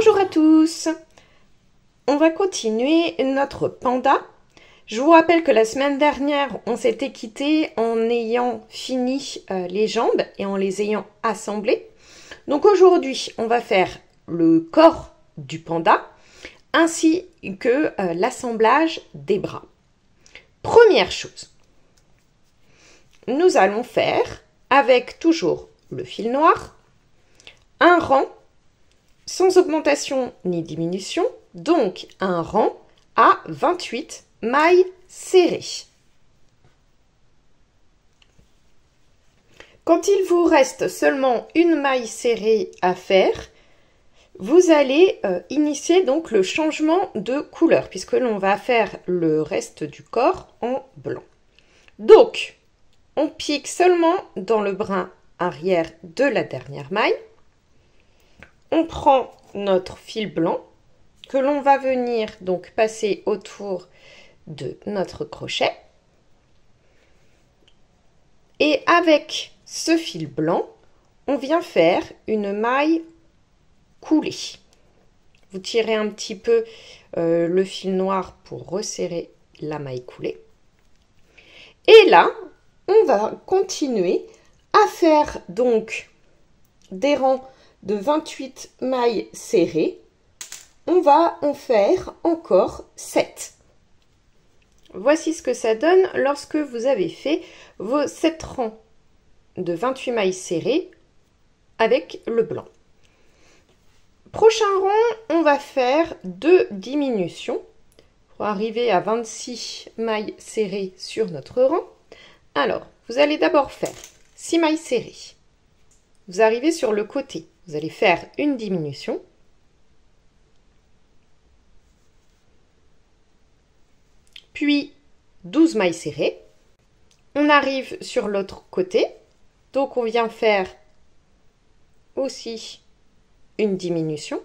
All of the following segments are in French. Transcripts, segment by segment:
Bonjour à tous, on va continuer notre panda. Je vous rappelle que la semaine dernière, on s'était quitté en ayant fini les jambes et en les ayant assemblées. Donc aujourd'hui, on va faire le corps du panda ainsi que l'assemblage des bras. Première chose, nous allons faire, avec toujours le fil noir, un rang sans augmentation ni diminution, donc un rang à 28 mailles serrées. Quand il vous reste seulement une maille serrée à faire, vous allez initier donc le changement de couleur, puisque l'on va faire le reste du corps en blanc. Donc, on pique seulement dans le brin arrière de la dernière maille. On prend notre fil blanc que l'on va venir donc passer autour de notre crochet. Et avec ce fil blanc, on vient faire une maille coulée. Vous tirez un petit peu le fil noir pour resserrer la maille coulée. Et là, on va continuer à faire donc des rangs de 28 mailles serrées. On va en faire encore 7. Voici ce que ça donne lorsque vous avez fait vos 7 rangs de 28 mailles serrées avec le blanc. Prochain rang, on va faire 2 diminutions pour arriver à 26 mailles serrées sur notre rang. Alors, vous allez d'abord faire 6 mailles serrées. Vous arrivez sur le côté. Vous allez faire une diminution. Puis 12 mailles serrées. On arrive sur l'autre côté. Donc on vient faire aussi une diminution.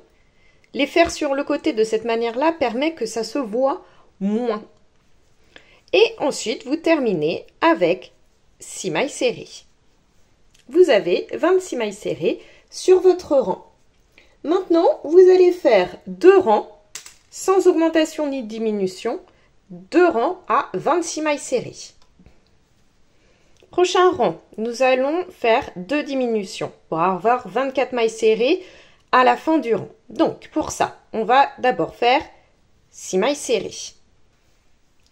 Les faire sur le côté de cette manière-là permet que ça se voit moins. Et ensuite, vous terminez avec 6 mailles serrées. Vous avez 26 mailles serrées sur votre rang. Maintenant, vous allez faire 2 rangs sans augmentation ni diminution, 2 rangs à 26 mailles serrées. Prochain rang, nous allons faire 2 diminutions pour avoir 24 mailles serrées à la fin du rang. Donc, pour ça, on va d'abord faire 6 mailles serrées.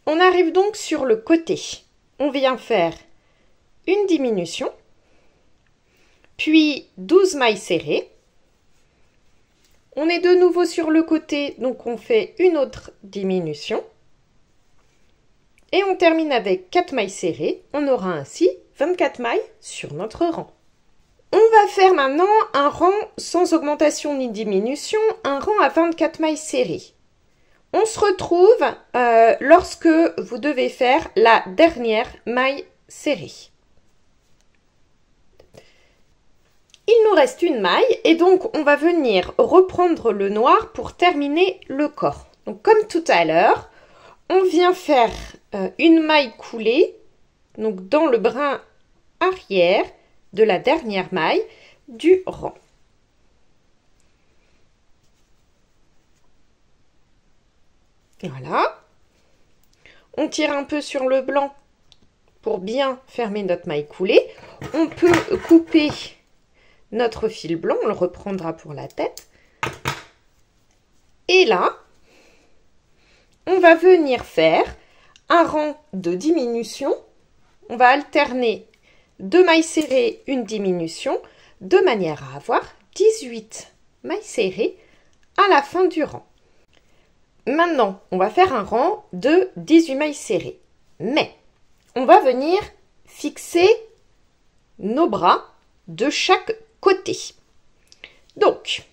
On arrive donc sur le côté. On vient faire une diminution, puis 12 mailles serrées. On est de nouveau sur le côté, donc on fait une autre diminution. Et on termine avec 4 mailles serrées. On aura ainsi 24 mailles sur notre rang. On va faire maintenant un rang sans augmentation ni diminution, un rang à 24 mailles serrées. On se retrouve lorsque vous devez faire la dernière maille serrée. Il nous reste une maille et donc on va venir reprendre le noir pour terminer le corps. Donc comme tout à l'heure, on vient faire une maille coulée donc dans le brin arrière de la dernière maille du rang. Voilà. On tire un peu sur le blanc pour bien fermer notre maille coulée. On peut couper notre fil blanc, on le reprendra pour la tête. Et là, on va venir faire un rang de diminution. On va alterner 2 mailles serrées, une diminution, de manière à avoir 18 mailles serrées à la fin du rang. Maintenant, on va faire un rang de 18 mailles serrées. Mais, on va venir fixer nos bras de chaque côté. Donc,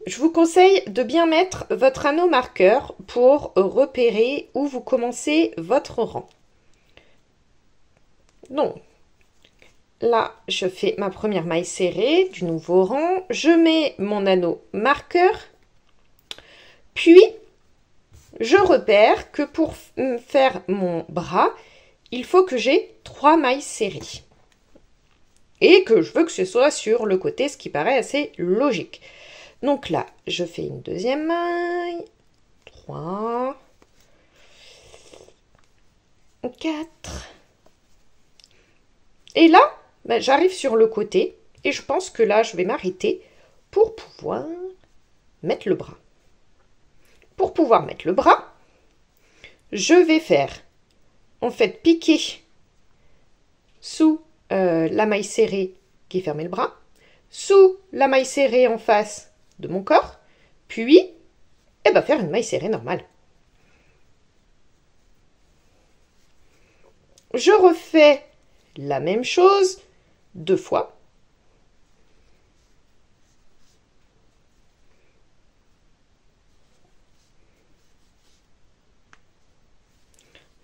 je vous conseille de bien mettre votre anneau marqueur pour repérer où vous commencez votre rang. Donc, là, je fais ma première maille serrée du nouveau rang. Je mets mon anneau marqueur. Puis, je repère que pour faire mon bras, il faut que j'ai 3 mailles serrées. et que je veux que ce soit sur le côté, ce qui paraît assez logique. Donc là, je fais une deuxième maille, 3, 4. Et là, ben, j'arrive sur le côté et je pense que là, je vais m'arrêter pour pouvoir mettre le bras. Pour pouvoir mettre le bras, je vais faire, en fait, piquer sous la maille serrée qui fermait le bras, sous la maille serrée en face de mon corps, puis faire une maille serrée normale. Je refais la même chose 2 fois.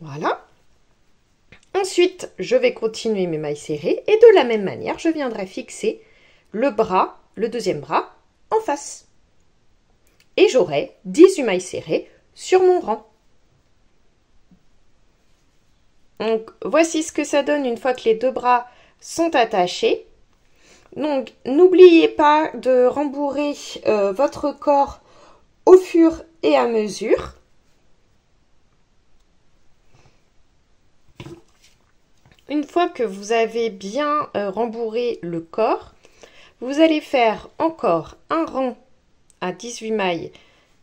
Voilà. Ensuite, je vais continuer mes mailles serrées et de la même manière, je viendrai fixer le bras, le deuxième bras, en face. Et j'aurai 18 mailles serrées sur mon rang. Donc, voici ce que ça donne une fois que les 2 bras sont attachés. Donc, n'oubliez pas de rembourrer votre corps au fur et à mesure. Une fois que vous avez bien rembourré le corps, vous allez faire encore un rang à 18 mailles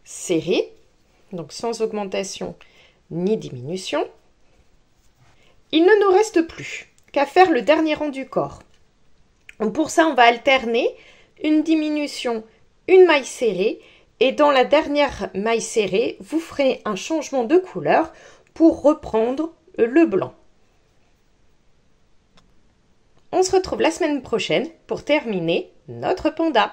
serrées, donc sans augmentation ni diminution. Il ne nous reste plus qu'à faire le dernier rang du corps. Donc pour ça, on va alterner une diminution, une maille serrée, et dans la dernière maille serrée, vous ferez un changement de couleur pour reprendre le blanc. On se retrouve la semaine prochaine pour terminer notre panda.